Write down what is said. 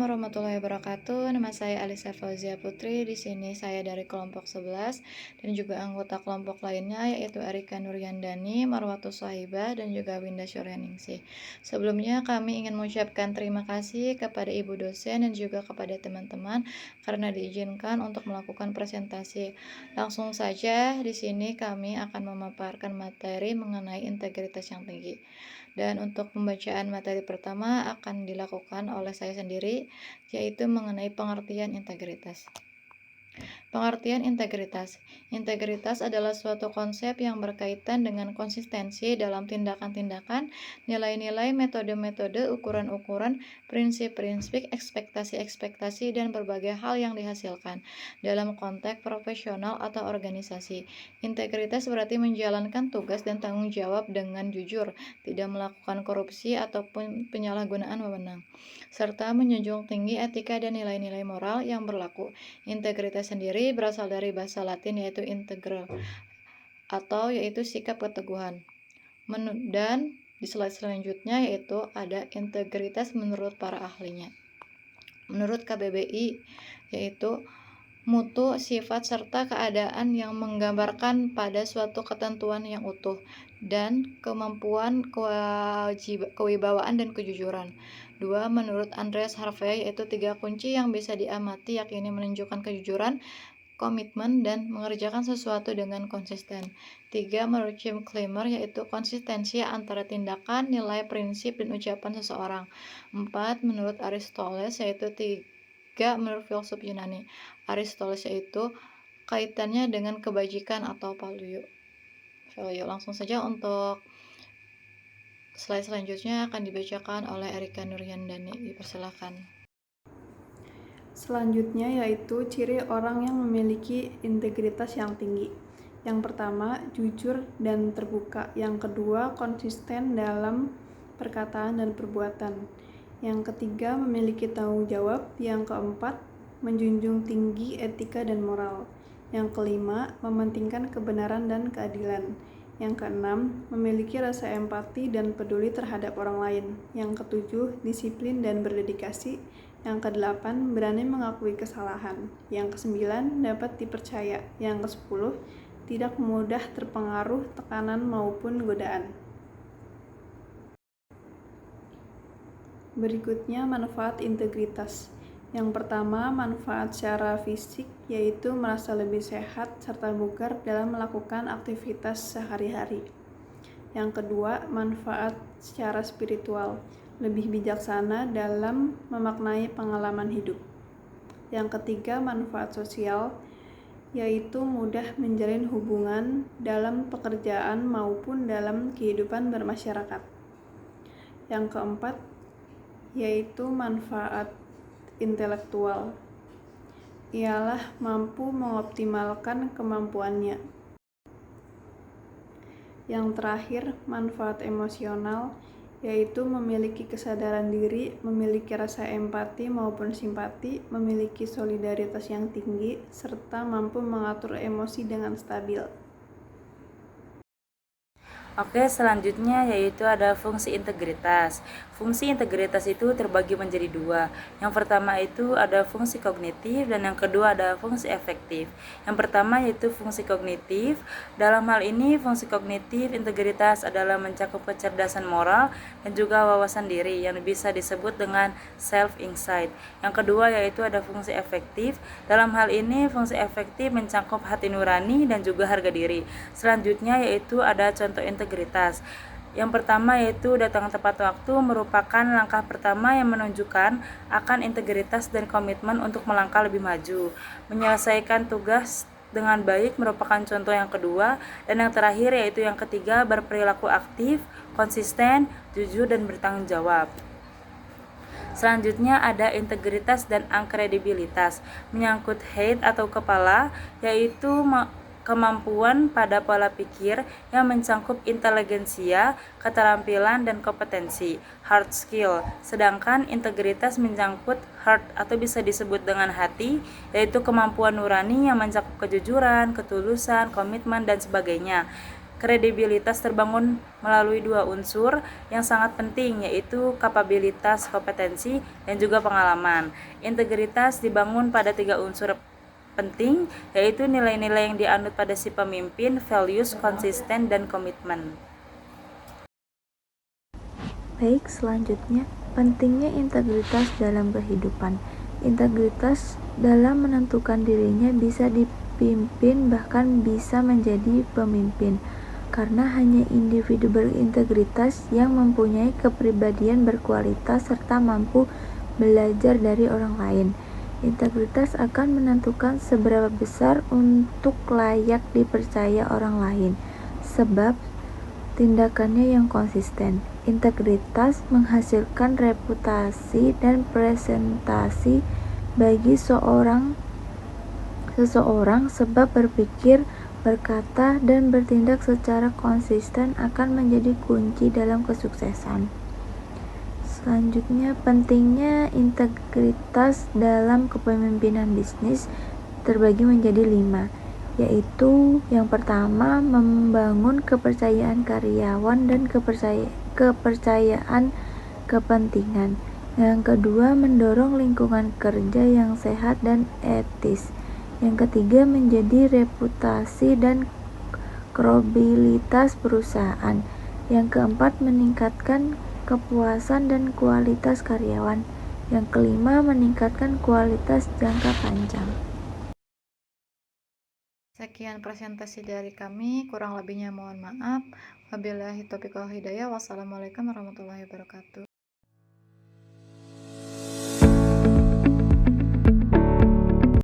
warahmatullahi wabarakatuh. Nama saya Alisa Fauzia Putri. Di sini saya dari kelompok 11 dan juga anggota kelompok lainnya yaitu Erika Nuryandani, Marwatus Sohibah, dan juga Winda Syuryaningsih. Sebelumnya kami ingin mengucapkan terima kasih kepada ibu dosen dan juga kepada teman-teman karena diizinkan untuk melakukan presentasi. Langsung saja di sini kami akan memaparkan materi mengenai integritas yang tinggi. Dan untuk pembacaan materi pertama akan dilakukan oleh saya sendiri, yaitu mengenai pengertian integritas. Pengertian integritas. Integritas adalah suatu konsep yang berkaitan dengan konsistensi dalam tindakan-tindakan, nilai-nilai, metode-metode, ukuran-ukuran, prinsip-prinsip, ekspektasi-ekspektasi, dan berbagai hal yang dihasilkan dalam konteks profesional atau organisasi. Integritas berarti menjalankan tugas dan tanggung jawab dengan jujur, tidak melakukan korupsi ataupun penyalahgunaan wewenang, serta menjunjung tinggi etika dan nilai-nilai moral yang berlaku. Integritas sendiri berasal dari bahasa Latin yaitu integral atau yaitu sikap keteguhan. Dan di slide selanjutnya yaitu ada integritas menurut para ahlinya. Menurut KBBI yaitu mutu, sifat, serta keadaan yang menggambarkan pada suatu ketentuan yang utuh dan kemampuan, kewibawaan, dan kejujuran. 2. Menurut Andreas Harvey yaitu 3 kunci yang bisa diamati yakni menunjukkan kejujuran, komitmen, dan mengerjakan sesuatu dengan konsisten. 3. Menurut Jim Clymer yaitu konsistensi antara tindakan, nilai, prinsip, dan ucapan seseorang. 4. Menurut Aristoteles yaitu 3 menurut filsuf Yunani. Aristoteles yaitu kaitannya dengan kebajikan atau value. Langsung saja untuk slide selanjutnya akan dibacakan oleh Erika Nuryandani. Dipersilakan. Selanjutnya yaitu ciri orang yang memiliki integritas yang tinggi. Yang pertama, jujur dan terbuka. Yang kedua, konsisten dalam perkataan dan perbuatan. Yang ketiga, memiliki tanggung jawab. Yang keempat, menjunjung tinggi etika dan moral. Yang kelima, mementingkan kebenaran dan keadilan. Yang keenam, memiliki rasa empati dan peduli terhadap orang lain. Yang ketujuh, disiplin dan berdedikasi. Yang kedelapan, berani mengakui kesalahan. Yang kesembilan, dapat dipercaya. Yang kesepuluh, tidak mudah terpengaruh tekanan maupun godaan. Berikutnya, manfaat integritas. Yang pertama, manfaat secara fisik, yaitu merasa lebih sehat serta bugar dalam melakukan aktivitas sehari-hari. Yang kedua, manfaat secara spiritual, lebih bijaksana dalam memaknai pengalaman hidup. Yang ketiga, manfaat sosial, yaitu mudah menjalin hubungan dalam pekerjaan maupun dalam kehidupan bermasyarakat. Yang keempat, yaitu manfaat intelektual, ialah mampu mengoptimalkan kemampuannya. Yang terakhir, manfaat emosional, yaitu memiliki kesadaran diri, memiliki rasa empati maupun simpati, memiliki solidaritas yang tinggi, serta mampu mengatur emosi dengan stabil. Oke, selanjutnya yaitu ada fungsi integritas. Fungsi integritas itu terbagi menjadi dua. Yang pertama itu ada fungsi kognitif dan yang kedua ada fungsi efektif. Yang pertama yaitu fungsi kognitif. Dalam hal ini fungsi kognitif integritas adalah mencakup kecerdasan moral dan juga wawasan diri yang bisa disebut dengan self-insight. Yang kedua yaitu ada fungsi efektif. Dalam hal ini fungsi efektif mencakup hati nurani dan juga harga diri. Selanjutnya yaitu ada contoh integritas. Yang pertama yaitu datang tepat waktu merupakan langkah pertama yang menunjukkan akan integritas dan komitmen untuk melangkah lebih maju. Menyelesaikan tugas dengan baik merupakan contoh yang kedua, dan yang terakhir yaitu yang ketiga berperilaku aktif, konsisten, jujur, dan bertanggung jawab. Selanjutnya ada integritas dan akredibilitas, menyangkut head atau kepala, yaitu kemampuan pada pola pikir yang mencakup inteligensia, keterampilan, dan kompetensi, hard skill. Sedangkan integritas menyangkut heart atau bisa disebut dengan hati, yaitu kemampuan nurani yang mencakup kejujuran, ketulusan, komitmen, dan sebagainya. Kredibilitas terbangun melalui dua unsur yang sangat penting, yaitu kapabilitas, kompetensi, dan juga pengalaman. Integritas dibangun pada tiga unsur penting, yaitu nilai-nilai yang dianut pada si pemimpin, values, konsisten, dan komitmen. Baik, selanjutnya, pentingnya integritas dalam kehidupan. Integritas dalam menentukan dirinya bisa dipimpin, bahkan bisa menjadi pemimpin, karena hanya individu berintegritas yang mempunyai kepribadian berkualitas serta mampu belajar dari orang lain. Integritas akan menentukan seberapa besar untuk layak dipercaya orang lain, sebab tindakannya yang konsisten. Integritas menghasilkan reputasi dan presentasi bagi seseorang sebab berpikir, berkata, dan bertindak secara konsisten akan menjadi kunci dalam kesuksesan. Selanjutnya, pentingnya integritas dalam kepemimpinan bisnis terbagi menjadi 5, yaitu yang pertama, membangun kepercayaan karyawan dan kepercayaan kepentingan. Yang kedua, mendorong lingkungan kerja yang sehat dan etis. Yang ketiga, menjadi reputasi dan kredibilitas perusahaan. Yang keempat, meningkatkan kepuasan dan kualitas karyawan. Yang kelima, meningkatkan kualitas jangka panjang. Sekian presentasi dari kami, kurang lebihnya mohon maaf. Wabillahi taufiq wal hidayah. Wassalamualaikum warahmatullahi wabarakatuh.